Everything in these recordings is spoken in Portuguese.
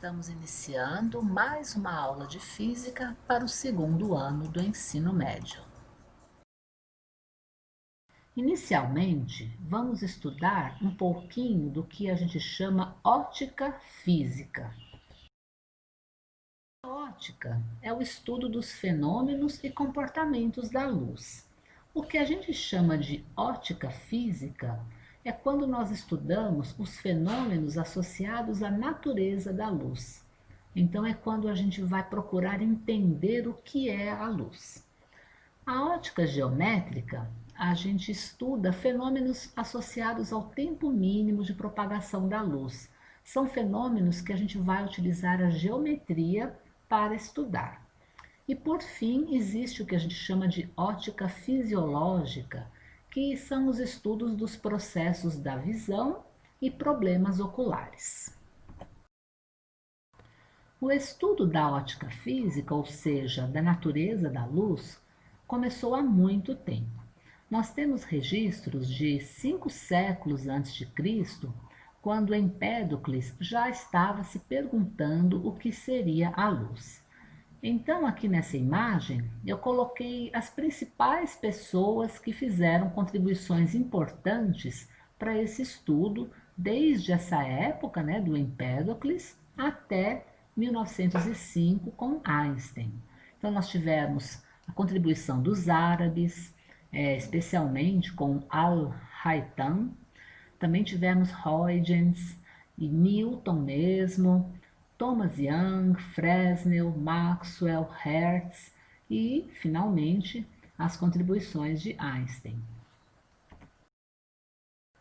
Estamos iniciando mais uma aula de física para o segundo ano do ensino médio. Inicialmente, vamos estudar um pouquinho do que a gente chama ótica física. A ótica é o estudo dos fenômenos e comportamentos da luz. O que a gente chama de ótica física é quando nós estudamos os fenômenos associados à natureza da luz. Então, é quando a gente vai procurar entender o que é a luz. A ótica geométrica, a gente estuda fenômenos associados ao tempo mínimo de propagação da luz. São fenômenos que a gente vai utilizar a geometria para estudar. E por fim, existe o que a gente chama de ótica fisiológica, que são os estudos dos processos da visão e problemas oculares. O estudo da ótica física, ou seja, da natureza da luz, começou há muito tempo. Nós temos registros de 5 séculos antes de Cristo, quando Empédocles já estava se perguntando o que seria a luz. Então, aqui nessa imagem, eu coloquei as principais pessoas que fizeram contribuições importantes para esse estudo, desde essa época, do Empédocles, até 1905 com Einstein. Então, nós tivemos a contribuição dos árabes, especialmente com Al-Haytham. Também tivemos Huygens e Newton mesmo, Thomas Young, Fresnel, Maxwell, Hertz e, finalmente, as contribuições de Einstein.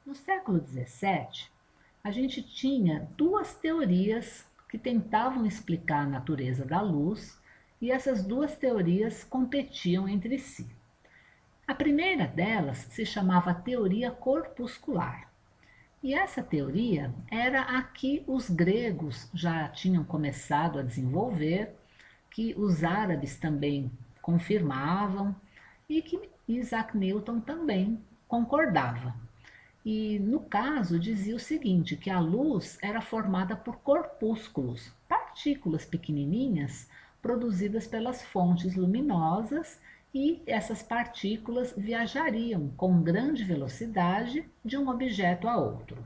No século XVII, a gente tinha duas teorias que tentavam explicar a natureza da luz e essas duas teorias competiam entre si. A primeira delas se chamava teoria corpuscular. E essa teoria era a que os gregos já tinham começado a desenvolver, que os árabes também confirmavam e que Isaac Newton também concordava. E no caso dizia o seguinte, que a luz era formada por corpúsculos, partículas pequenininhas produzidas pelas fontes luminosas, e essas partículas viajariam com grande velocidade de um objeto a outro.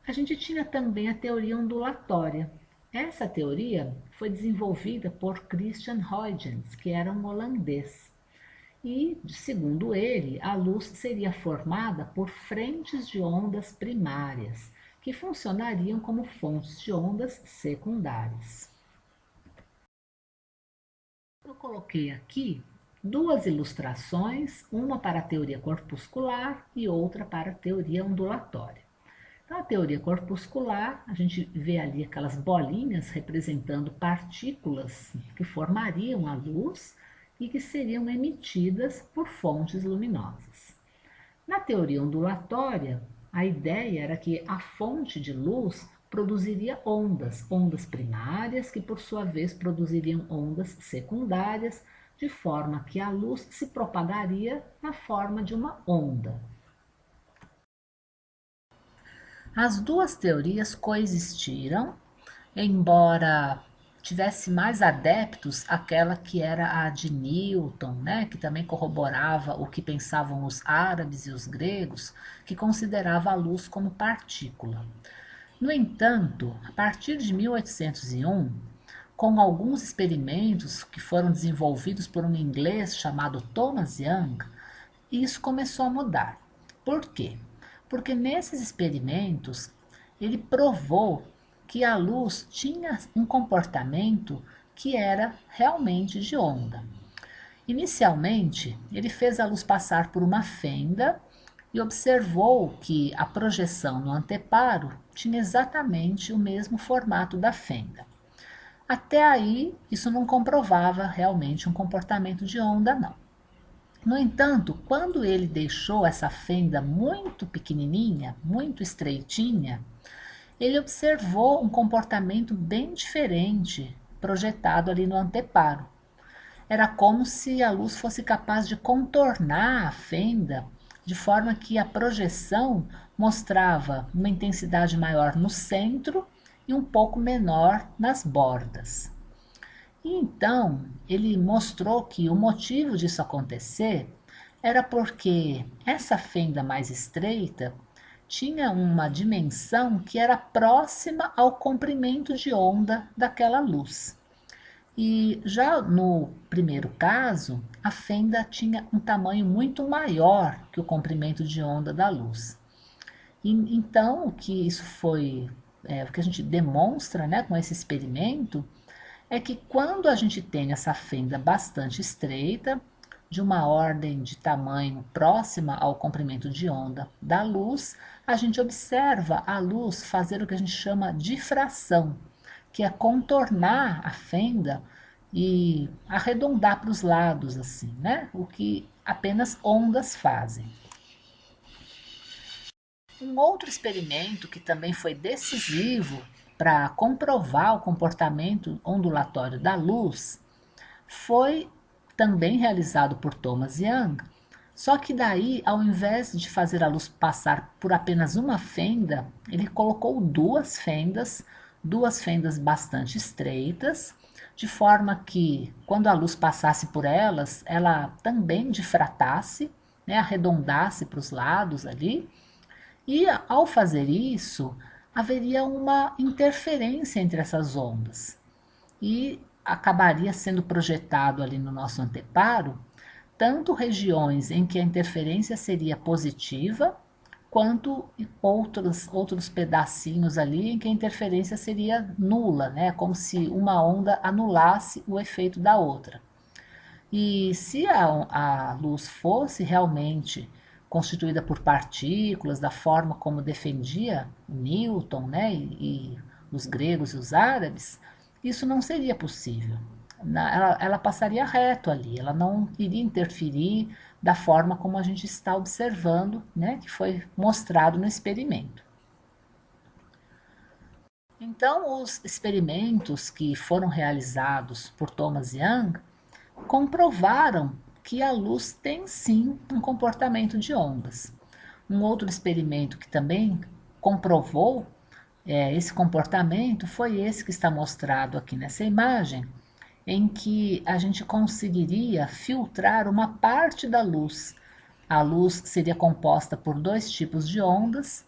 A gente tinha também a teoria ondulatória. Essa teoria foi desenvolvida por Christian Huygens, que era um holandês. E, segundo ele, a luz seria formada por frentes de ondas primárias, que funcionariam como fontes de ondas secundárias. Eu coloquei aqui duas ilustrações, uma para a teoria corpuscular e outra para a teoria ondulatória. Então, a teoria corpuscular, a gente vê ali aquelas bolinhas representando partículas que formariam a luz e que seriam emitidas por fontes luminosas. Na teoria ondulatória, a ideia era que a fonte de luz produziria ondas, ondas primárias, que por sua vez produziriam ondas secundárias, de forma que a luz se propagaria na forma de uma onda. As duas teorias coexistiram, embora tivesse mais adeptos aquela que era a de Newton, que também corroborava o que pensavam os árabes e os gregos, que considerava a luz como partícula. No entanto, a partir de 1801, com alguns experimentos que foram desenvolvidos por um inglês chamado Thomas Young, isso começou a mudar. Por quê? Porque nesses experimentos ele provou que a luz tinha um comportamento que era realmente de onda. Inicialmente, ele fez a luz passar por uma fenda e observou que a projeção no anteparo tinha exatamente o mesmo formato da fenda. Até aí, isso não comprovava realmente um comportamento de onda, não. No entanto, quando ele deixou essa fenda muito pequenininha, muito estreitinha, ele observou um comportamento bem diferente projetado ali no anteparo. Era como se a luz fosse capaz de contornar a fenda, de forma que a projeção mostrava uma intensidade maior no centro e um pouco menor nas bordas. E então ele mostrou que o motivo disso acontecer era porque essa fenda mais estreita tinha uma dimensão que era próxima ao comprimento de onda daquela luz. E já no primeiro caso, a fenda tinha um tamanho muito maior que o comprimento de onda da luz. E, então, o que isso foi, o que a gente demonstra, né, com esse experimento, é que quando a gente tem essa fenda bastante estreita, de uma ordem de tamanho próxima ao comprimento de onda da luz, a gente observa a luz fazer o que a gente chama difração, que é contornar a fenda e arredondar para os lados, assim, né? O que apenas ondas fazem. Um outro experimento que também foi decisivo para comprovar o comportamento ondulatório da luz foi também realizado por Thomas Young, só que daí, ao invés de fazer a luz passar por apenas uma fenda, ele colocou duas fendas bastante estreitas, de forma que, quando a luz passasse por elas, ela também difratasse, né, arredondasse para os lados ali, e ao fazer isso, haveria uma interferência entre essas ondas e acabaria sendo projetado ali no nosso anteparo tanto regiões em que a interferência seria positiva, quanto outros pedacinhos ali em que a interferência seria nula, né? Como se uma onda anulasse o efeito da outra. E se a luz fosse realmente constituída por partículas, da forma como defendia Newton, né, e os gregos e os árabes, isso não seria possível. Ela passaria reto ali, ela não iria interferir da forma como a gente está observando, né, que foi mostrado no experimento. Então, os experimentos que foram realizados por Thomas Young comprovaram que a luz tem sim um comportamento de ondas. Um outro experimento que também comprovou esse comportamento foi esse que está mostrado aqui nessa imagem, em que a gente conseguiria filtrar uma parte da luz. A luz seria composta por dois tipos de ondas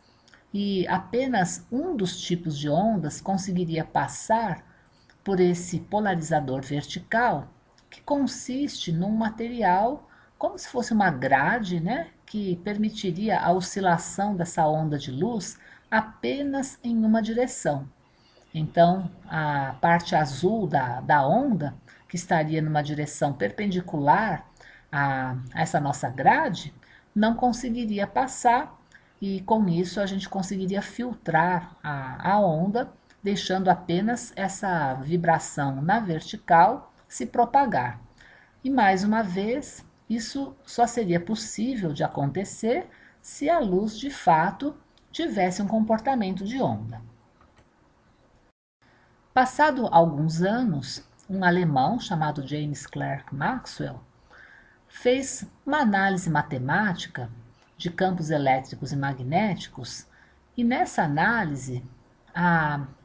e apenas um dos tipos de ondas conseguiria passar por esse polarizador vertical, que consiste num material como se fosse uma grade, né, que permitiria a oscilação dessa onda de luz apenas em uma direção. Então, a parte azul da onda, que estaria numa direção perpendicular a essa nossa grade, não conseguiria passar e com isso a gente conseguiria filtrar a onda, deixando apenas essa vibração na vertical se propagar. E mais uma vez, isso só seria possível de acontecer se a luz de fato tivesse um comportamento de onda. Passado alguns anos, um alemão chamado James Clerk Maxwell fez uma análise matemática de campos elétricos e magnéticos, e nessa análise,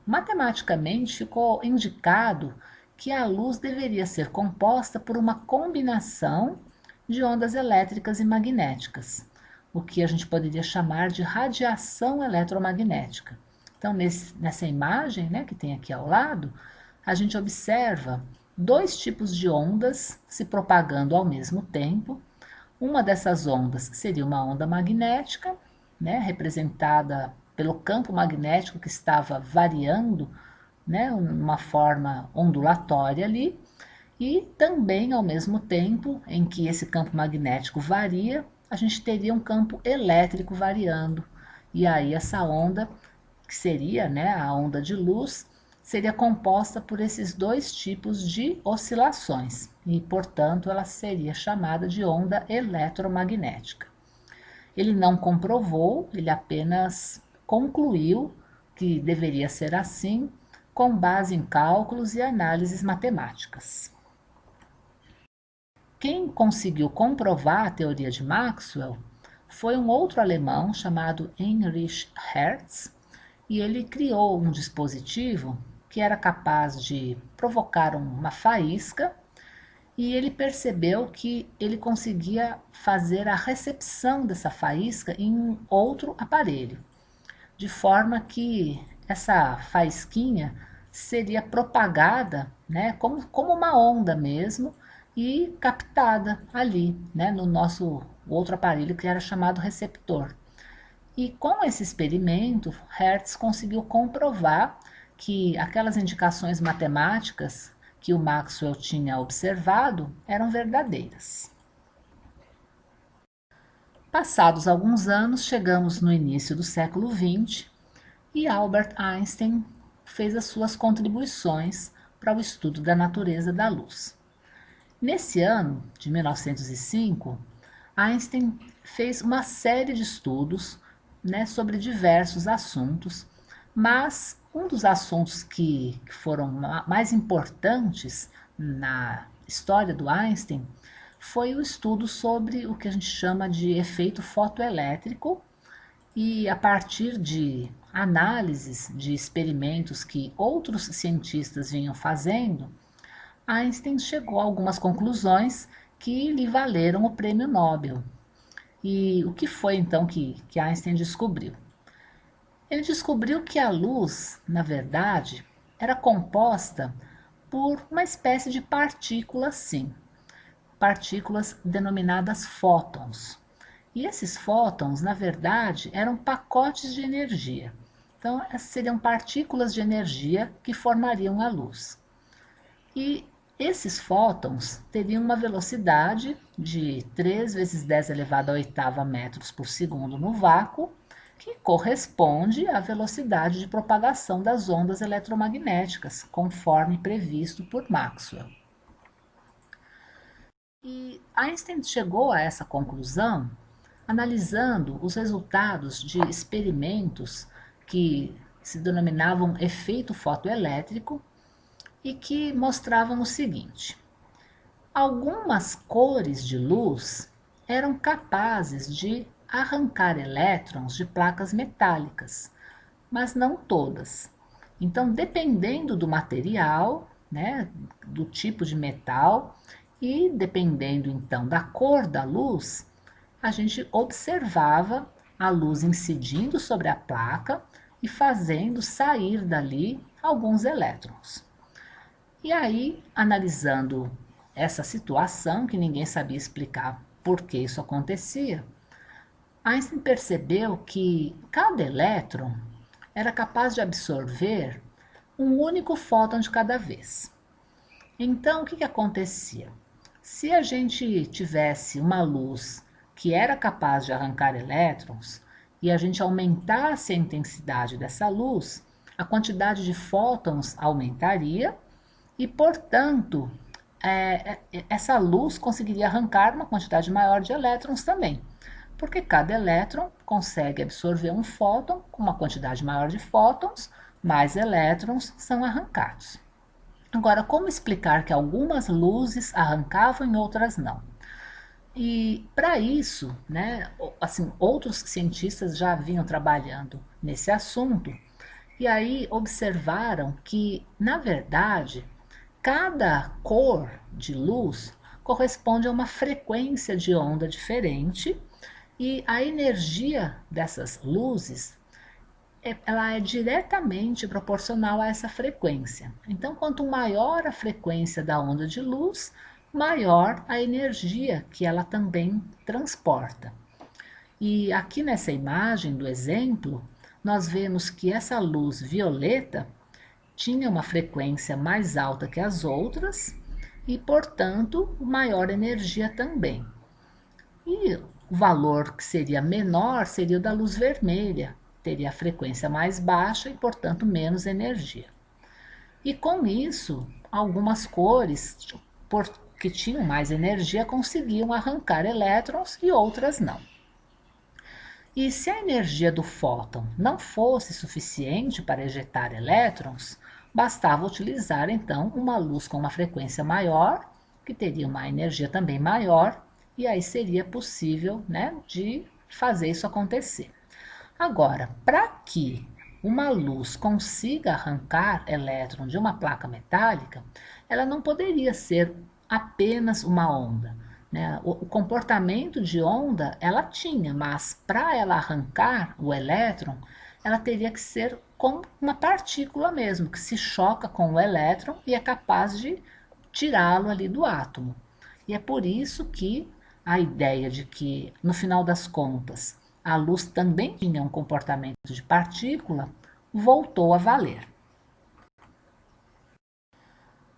matematicamente ficou indicado que a luz deveria ser composta por uma combinação de ondas elétricas e magnéticas, o que a gente poderia chamar de radiação eletromagnética. Então, nessa imagem, né, que tem aqui ao lado, a gente observa dois tipos de ondas se propagando ao mesmo tempo. Uma dessas ondas seria uma onda magnética, né, representada pelo campo magnético que estava variando, né, uma forma ondulatória ali, e também ao mesmo tempo em que esse campo magnético varia, a gente teria um campo elétrico variando. E aí essa onda, que seria, né, a onda de luz, seria composta por esses dois tipos de oscilações e, portanto, ela seria chamada de onda eletromagnética. Ele não comprovou, ele apenas concluiu que deveria ser assim, com base em cálculos e análises matemáticas. Quem conseguiu comprovar a teoria de Maxwell foi um outro alemão chamado Heinrich Hertz, e ele criou um dispositivo que era capaz de provocar uma faísca, e ele percebeu que ele conseguia fazer a recepção dessa faísca em um outro aparelho, de forma que essa faísquinha seria propagada, né, como uma onda mesmo, e captada ali, né, no nosso outro aparelho que era chamado receptor. E com esse experimento, Hertz conseguiu comprovar que aquelas indicações matemáticas que o Maxwell tinha observado eram verdadeiras. Passados alguns anos, chegamos no início do século XX e Albert Einstein fez as suas contribuições para o estudo da natureza da luz. Nesse ano de 1905, Einstein fez uma série de estudos, né, sobre diversos assuntos, mas um dos assuntos que foram mais importantes na história do Einstein foi o estudo sobre o que a gente chama de efeito fotoelétrico, e a partir de análises de experimentos que outros cientistas vinham fazendo, Einstein chegou a algumas conclusões que lhe valeram o prêmio Nobel. E o que foi então que Einstein descobriu? Ele descobriu que a luz, na verdade, era composta por uma espécie de partículas, sim, partículas denominadas fótons. E esses fótons, na verdade, eram pacotes de energia. Então, essas seriam partículas de energia que formariam a luz. E esses fótons teriam uma velocidade de 3 vezes 10 elevado à oitava metros por segundo no vácuo, que corresponde à velocidade de propagação das ondas eletromagnéticas, conforme previsto por Maxwell. E Einstein chegou a essa conclusão analisando os resultados de experimentos que se denominavam efeito fotoelétrico e que mostravam o seguinte: algumas cores de luz eram capazes de arrancar elétrons de placas metálicas, mas não todas. Então, dependendo do material, né, do tipo de metal e dependendo então da cor da luz, a gente observava a luz incidindo sobre a placa e fazendo sair dali alguns elétrons. E aí, analisando essa situação, que ninguém sabia explicar por que isso acontecia, Einstein percebeu que cada elétron era capaz de absorver um único fóton de cada vez. Então, o que acontecia? Se a gente tivesse uma luz que era capaz de arrancar elétrons e a gente aumentasse a intensidade dessa luz, a quantidade de fótons aumentaria e, portanto, essa luz conseguiria arrancar uma quantidade maior de elétrons também, porque cada elétron consegue absorver um fóton com uma quantidade maior de fótons, mais elétrons são arrancados. Agora, como explicar que algumas luzes arrancavam e outras não? E para isso, né, assim, outros cientistas já vinham trabalhando nesse assunto e aí observaram que, na verdade, cada cor de luz corresponde a uma frequência de onda diferente e a energia dessas luzes ela é diretamente proporcional a essa frequência. Então, quanto maior a frequência da onda de luz, maior a energia que ela também transporta. E aqui nessa imagem do exemplo, nós vemos que essa luz violeta tinha uma frequência mais alta que as outras e, portanto, maior energia também. E o valor que seria menor seria o da luz vermelha, teria a frequência mais baixa e, portanto, menos energia. E com isso, algumas cores que tinham mais energia conseguiam arrancar elétrons e outras não. E se a energia do fóton não fosse suficiente para ejetar elétrons, bastava utilizar então uma luz com uma frequência maior, que teria uma energia também maior, e aí seria possível, né, de fazer isso acontecer. Agora, para que uma luz consiga arrancar elétron de uma placa metálica, ela não poderia ser apenas uma onda, né? O comportamento de onda ela tinha, mas para ela arrancar o elétron, ela teria que ser como uma partícula mesmo, que se choca com o elétron e é capaz de tirá-lo ali do átomo. E é por isso que a ideia de que, no final das contas, a luz também tinha um comportamento de partícula voltou a valer.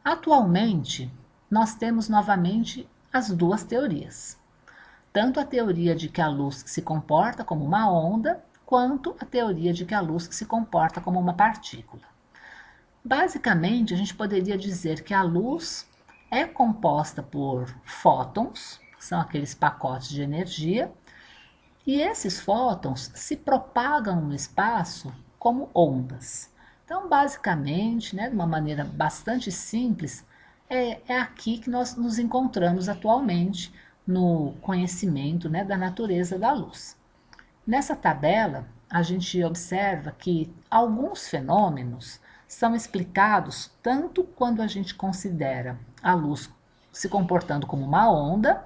Atualmente, nós temos novamente as duas teorias. Tanto a teoria de que a luz se comporta como uma onda, quanto a teoria de que a luz se comporta como uma partícula. Basicamente, a gente poderia dizer que a luz é composta por fótons, que são aqueles pacotes de energia, e esses fótons se propagam no espaço como ondas. Então, basicamente, né, de uma maneira bastante simples, é aqui que nós nos encontramos atualmente no conhecimento, né, da natureza da luz. Nessa tabela, a gente observa que alguns fenômenos são explicados tanto quando a gente considera a luz se comportando como uma onda,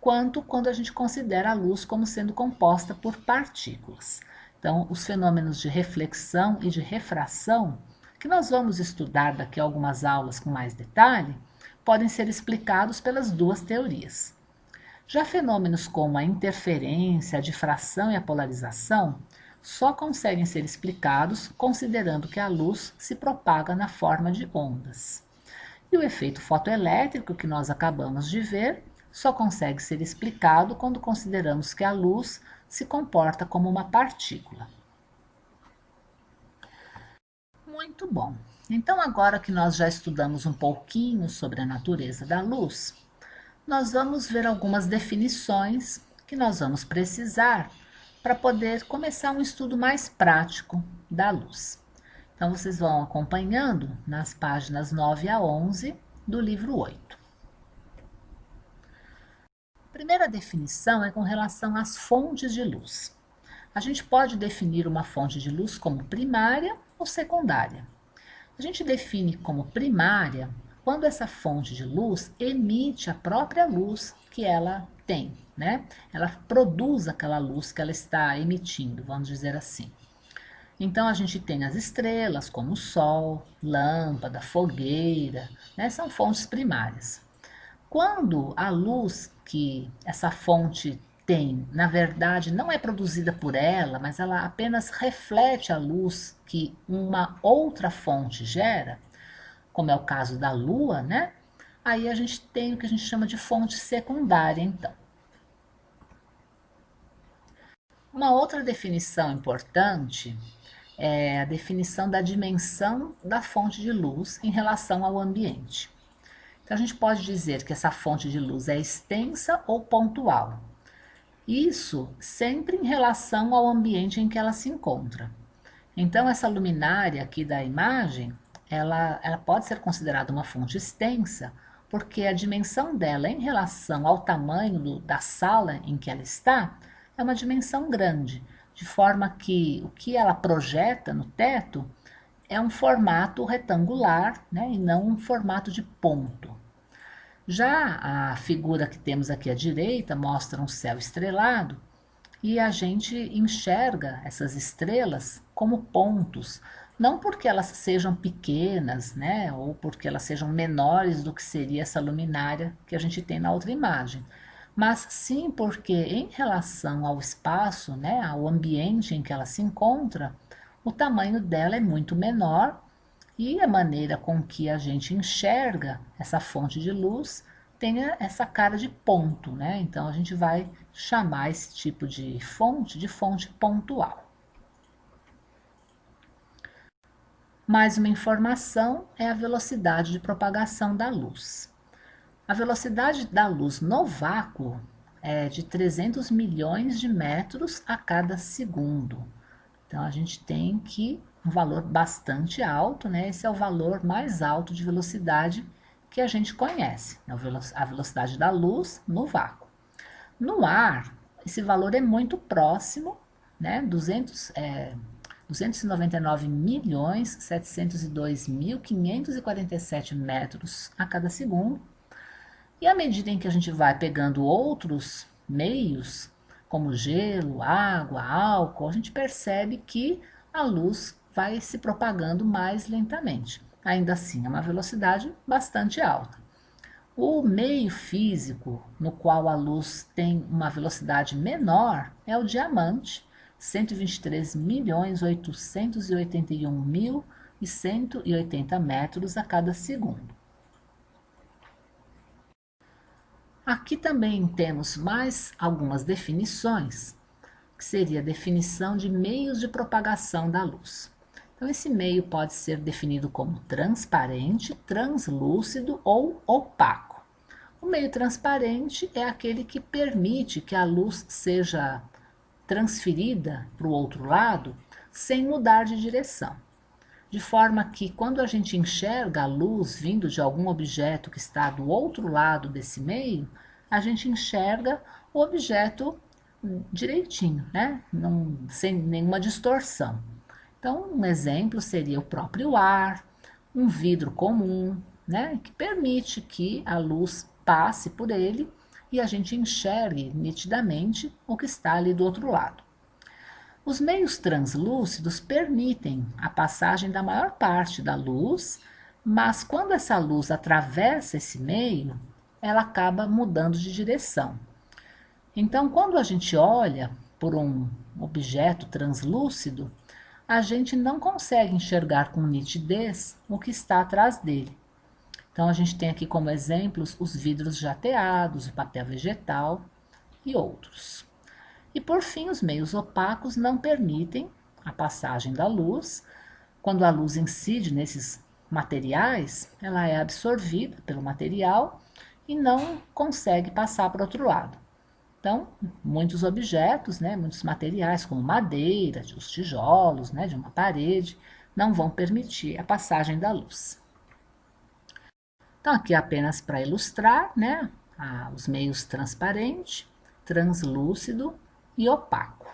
quanto quando a gente considera a luz como sendo composta por partículas. Então, os fenômenos de reflexão e de refração, que nós vamos estudar daqui a algumas aulas com mais detalhe, podem ser explicados pelas duas teorias. Já fenômenos como a interferência, a difração e a polarização só conseguem ser explicados considerando que a luz se propaga na forma de ondas. E o efeito fotoelétrico que nós acabamos de ver só consegue ser explicado quando consideramos que a luz se comporta como uma partícula. Muito bom. Então, agora que nós já estudamos um pouquinho sobre a natureza da luz, nós vamos ver algumas definições que nós vamos precisar para poder começar um estudo mais prático da luz. Então, vocês vão acompanhando nas páginas 9 a 11 do livro 8. A primeira definição é com relação às fontes de luz. A gente pode definir uma fonte de luz como primária ou secundária. A gente define como primária quando essa fonte de luz emite a própria luz que ela tem, né? Ela produz aquela luz que ela está emitindo, vamos dizer assim. Então a gente tem as estrelas, como o Sol, lâmpada, fogueira, né? São fontes primárias. Quando a luz que essa fonte tem, na verdade, não é produzida por ela, mas ela apenas reflete a luz que uma outra fonte gera, como é o caso da Lua, né? Aí a gente tem o que a gente chama de fonte secundária, então. Uma outra definição importante é a definição da dimensão da fonte de luz em relação ao ambiente. Então a gente pode dizer que essa fonte de luz é extensa ou pontual. Isso sempre em relação ao ambiente em que ela se encontra. Então essa luminária aqui da imagem, ela pode ser considerada uma fonte extensa, porque a dimensão dela em relação ao tamanho da sala em que ela está é uma dimensão grande, de forma que o que ela projeta no teto é um formato retangular, né, e não um formato de ponto. Já a figura que temos aqui à direita mostra um céu estrelado e a gente enxerga essas estrelas como pontos, não porque elas sejam pequenas, né, ou porque elas sejam menores do que seria essa luminária que a gente tem na outra imagem, mas sim porque em relação ao espaço, né, ao ambiente em que ela se encontra, o tamanho dela é muito menor e a maneira com que a gente enxerga essa fonte de luz tem essa cara de ponto, né? Então a gente vai chamar esse tipo de fonte pontual. Mais uma informação é a velocidade de propagação da luz. A velocidade da luz no vácuo é de 300 milhões de metros a cada segundo. Então a gente tem que um valor bastante alto, né? Esse é o valor mais alto de velocidade que a gente conhece, a velocidade da luz no vácuo. No ar, esse valor é muito próximo, né? 299.702.547 metros a cada segundo. E à medida em que a gente vai pegando outros meios, como gelo, água, álcool, a gente percebe que a luz vai se propagando mais lentamente. Ainda assim, é uma velocidade bastante alta. O meio físico no qual a luz tem uma velocidade menor é o diamante, 123.881.180 metros a cada segundo. Aqui também temos mais algumas definições, que seria a definição de meios de propagação da luz. Então, esse meio pode ser definido como transparente, translúcido ou opaco. O meio transparente é aquele que permite que a luz seja transferida para o outro lado sem mudar de direção. De forma que, quando a gente enxerga a luz vindo de algum objeto que está do outro lado desse meio, a gente enxerga o objeto direitinho, né? Não, sem nenhuma distorção. Então, um exemplo seria o próprio ar, um vidro comum, né? Que permite que a luz passe por ele e a gente enxergue nitidamente o que está ali do outro lado. Os meios translúcidos permitem a passagem da maior parte da luz, mas quando essa luz atravessa esse meio, ela acaba mudando de direção. Então, quando a gente olha por um objeto translúcido, a gente não consegue enxergar com nitidez o que está atrás dele. Então, a gente tem aqui como exemplos os vidros jateados, o papel vegetal e outros. E por fim, os meios opacos não permitem a passagem da luz. Quando a luz incide nesses materiais, ela é absorvida pelo material e não consegue passar para o outro lado. Então, muitos objetos, né, muitos materiais, como madeira, os tijolos, né, de uma parede, não vão permitir a passagem da luz. Então, aqui apenas para ilustrar, né, os meios transparente, translúcido e opaco.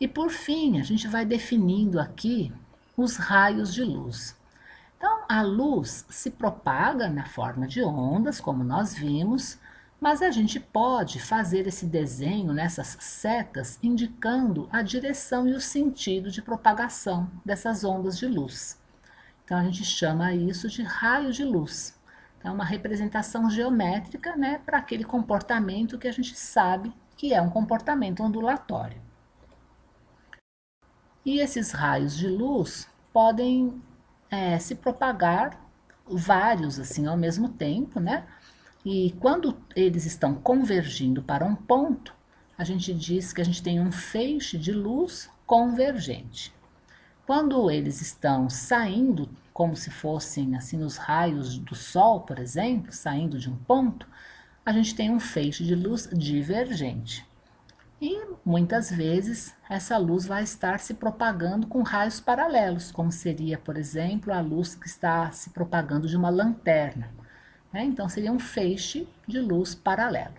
E por fim, a gente vai definindo aqui os raios de luz. Então, a luz se propaga na forma de ondas, como nós vimos, mas a gente pode fazer esse desenho nessas setas indicando a direção e o sentido de propagação dessas ondas de luz. Então, a gente chama isso de raio de luz. Então, é uma representação geométrica, né, para aquele comportamento que a gente sabe que é um comportamento ondulatório. E esses raios de luz podem se propagar vários assim ao mesmo tempo, né? E quando eles estão convergindo para um ponto, a gente diz que a gente tem um feixe de luz convergente. Quando eles estão saindo, como se fossem assim os raios do sol, por exemplo, saindo de um ponto, a gente tem um feixe de luz divergente. E muitas vezes essa luz vai estar se propagando com raios paralelos, como seria, por exemplo, a luz que está se propagando de uma lanterna. Então seria um feixe de luz paralelo.